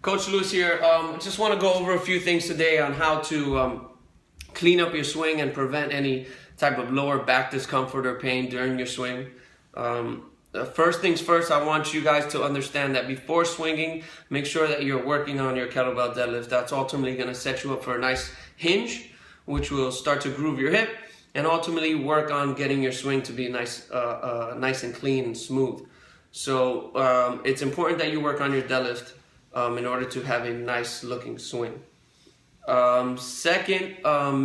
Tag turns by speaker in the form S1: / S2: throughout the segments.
S1: Coach Lewis here. Just want to go over a few things today on how to clean up your swing and any type of lower back discomfort or pain during your swing. First things first, I want you guys to understand that before swinging, make sure that you're working on your kettlebell deadlift. That's ultimately going to set you up for a nice hinge, which will start to groove your hip, and ultimately work on getting your swing to be nice and clean and smooth. So it's important that you work on your deadlift in order to have a nice looking swing. Second,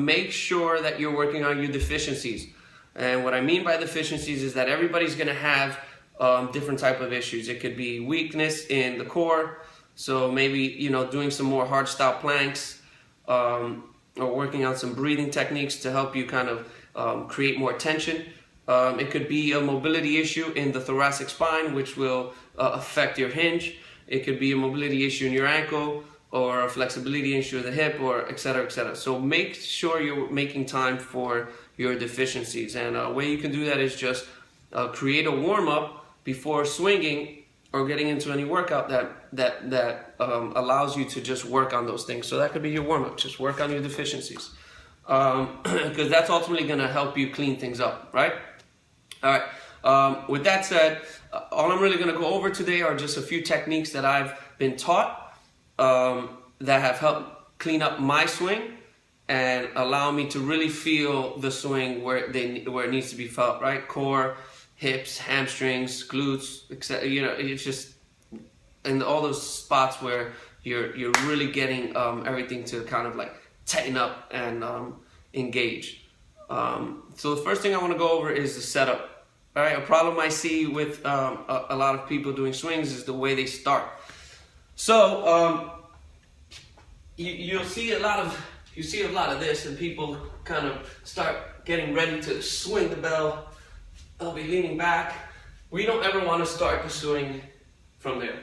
S1: make sure that you're working on your deficiencies. And what I mean by deficiencies is that everybody's going to have different type of issues. It could be weakness in the core, so maybe doing some more hard style planks, or working on some breathing techniques to help you kind of create more tension. It could be a mobility issue in the thoracic spine, which will affect your hinge. It could be a mobility issue in your ankle, or a flexibility issue in the hip, or etc., etc. So make sure you're making time for your deficiencies, and a way you can do that is just create a warm-up before swinging or getting into any workout that allows you to just work on those things. So that could be your warm-up. Just work on your deficiencies, because that's ultimately going to help you clean things up, right? All right. With that said, all I'm really going to go over today are just a few techniques that I've been taught that have helped clean up my swing and allow me to really feel the swing where it needs to be felt, right? Core, hips, hamstrings, glutes, etc. It's just in all those spots where you're really getting everything to kind of like tighten up and engage. So the first thing I want to go over is the setup. All right, a problem I see with a lot of people doing swings is the way they start. So you see a lot of this, and people kind of start getting ready to swing the bell. They'll be leaning back. We don't ever want to start the swing from there.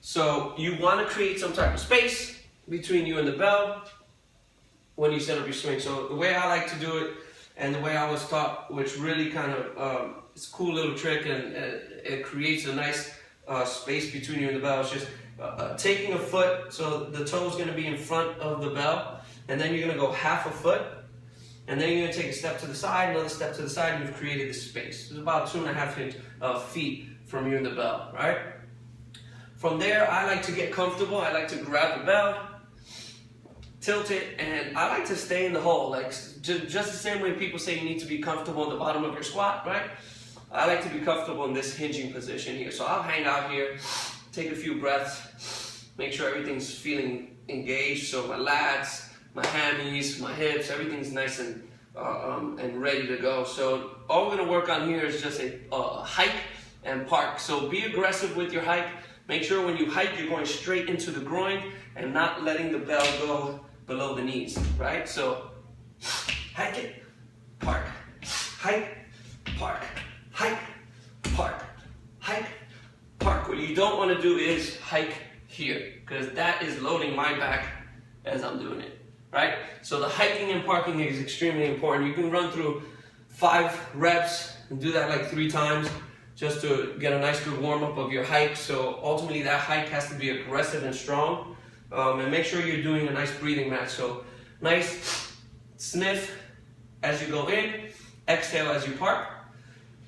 S1: So you want to create some type of space between you and the bell when you set up your swing. So the way I like to do it, and the way I was taught, which really kind of it's a cool little trick, and it creates a nice space between you and the bell. It's just taking a foot, so the toe is going to be in front of the bell, and then you're going to go half a foot, and then you're going to take a step to the side, another step to the side, and you've created this space. It's about 2.5 feet from you and the bell, right? From there, I like to get comfortable. I like to grab the bell, tilt it, and I like to stay in the hole, like just the same way people say you need to be comfortable at the bottom of your squat, right? I like to be comfortable in this hinging position here. So I'll hang out here, take a few breaths, make sure everything's feeling engaged. So my lats, my hammies, my hips, everything's nice and ready to go. So all we're gonna work on here is just a hike and park. So be aggressive with your hike. Make sure when you hike, you're going straight into the groin and not letting the bell go below the knees, right? So hike it, park, hike, park, hike, park, hike, park. What you don't want to do is hike here, because that is loading my back as I'm doing it, right? So the hiking and parking is extremely important. You can run through 5 reps and do that like 3 times just to get a nice good warm up of your hike. So ultimately that hike has to be aggressive and strong. And make sure you're doing a nice breathing match. So nice sniff as you go in, exhale as you park.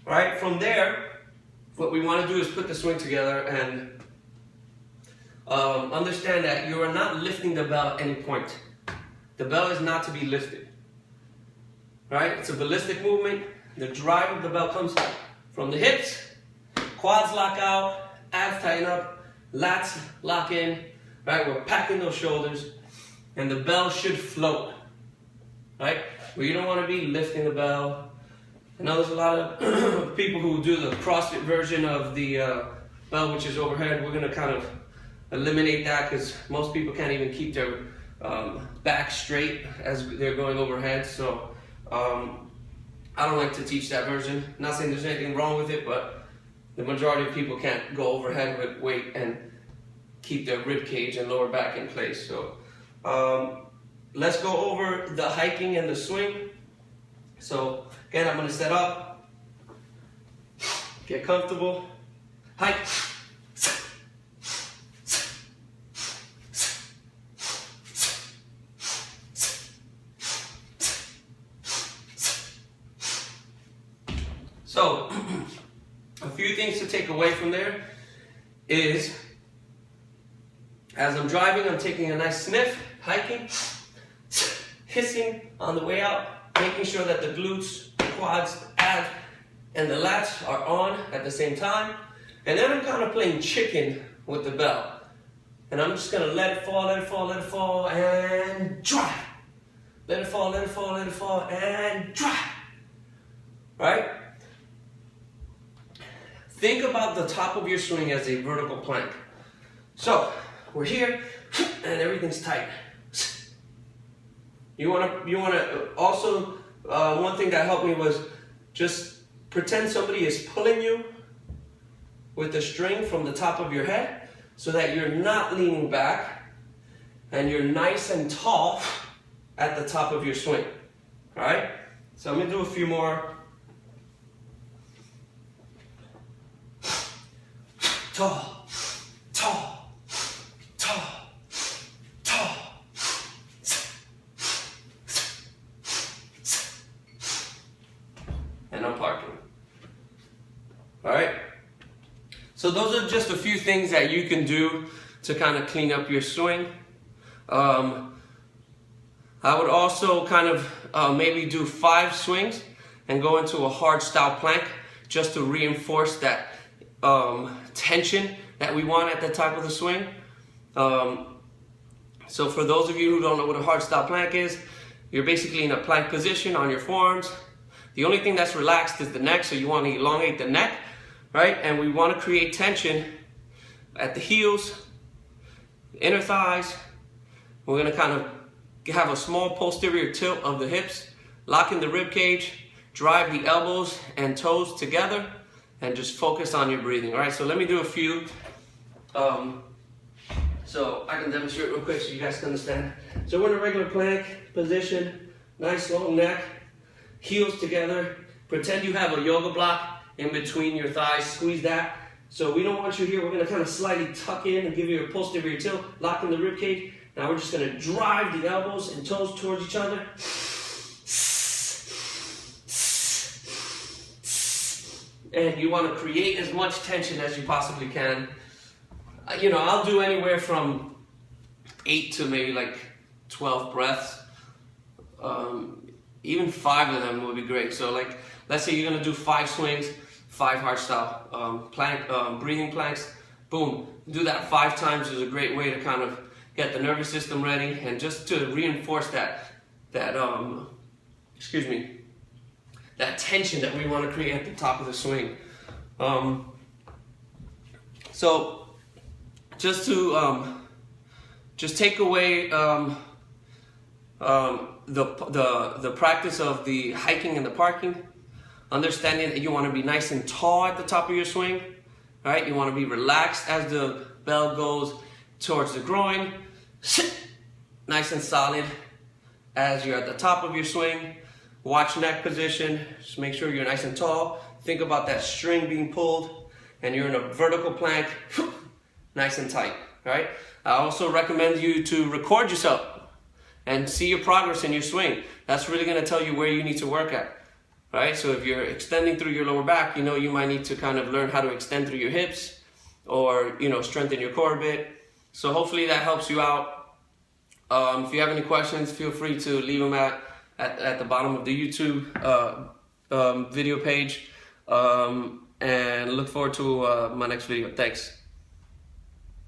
S1: All right, from there, what we want to do is put the swing together and understand that you are not lifting the bell at any point. The bell is not to be lifted. Right? It's a ballistic movement. The drive of the bell comes from the hips, quads lock out, abs tighten up, lats lock in. Right, we're packing those shoulders, and the bell should float, right? Where you don't want to be lifting the bell. I know there's a lot of people who do the CrossFit version of the bell, which is overhead. We're going to kind of eliminate that, because most people can't even keep their back straight as they're going overhead. So I don't like to teach that version. Not saying there's anything wrong with it, but the majority of people can't go overhead with weight and keep their rib cage and lower back in place. So let's go over the hiking and the swing. So again, I'm going to set up, get comfortable, hike, So, a few things to take away from there is, as I'm driving, I'm taking a nice sniff, hiking, hissing on the way out, making sure that the glutes, the quads, the abs, and the lats are on at the same time. And then I'm kind of playing chicken with the bell. And I'm just gonna let it fall, let it fall, let it fall, and drive. Let it fall, let it fall, let it fall, and drive. Right? Think about the top of your swing as a vertical plank. So, we're here, and everything's tight. You wanna also, one thing that helped me was just pretend somebody is pulling you with the string from the top of your head so that you're not leaning back and you're nice and tall at the top of your swing. All right? So I'm gonna do a few more. Tall, tall, tall, tall. And I'm parking. All right? So those are just a few things that you can do to kind of clean up your swing. I would also kind of maybe do 5 swings and go into a hard style plank just to reinforce that tension that we want at the top of the swing. So for those of you who don't know what a hard style plank is, you're basically in a plank position on your forearms. The only thing that's relaxed is the neck, so you want to elongate the neck, right? And we want to create tension at the heels, inner thighs. We're going to kind of have a small posterior tilt of the hips, lock in the rib cage, drive the elbows and toes together, and just focus on your breathing. All right, so let me do a few. So I can demonstrate real quick so you guys can understand. So we're in a regular plank position, nice long neck, heels together. Pretend you have a yoga block in between your thighs, squeeze that. So we don't want you here, we're gonna kind of slightly tuck in and give you a posterior tilt, lock in the rib cage. Now we're just gonna drive the elbows and toes towards each other. And you want to create as much tension as you possibly can. You know, I'll do anywhere from 8 to maybe like 12 breaths. Even 5 of them would be great. So like, let's say you're gonna do 5 swings, 5 hard style plank, breathing planks. Boom, do that 5 times is a great way to kind of get the nervous system ready and just to reinforce that tension that we want to create at the top of the swing. So just to just take away the practice of the hiking and the parking, understanding that you want to be nice and tall at the top of your swing, right? You want to be relaxed as the bell goes towards the groin, nice and solid as you're at the top of your swing. Watch neck position, just make sure you're nice and tall. Think about that string being pulled and you're in a vertical plank, nice and tight, right? I also recommend you to record yourself and see your progress in your swing. That's really gonna tell you where you need to work at, right? So if you're extending through your lower back, you know you might need to kind of learn how to extend through your hips or, you know, strengthen your core a bit. So hopefully that helps you out. If you have any questions, feel free to leave them at the bottom of the YouTube video page, and look forward to my next video. Thanks.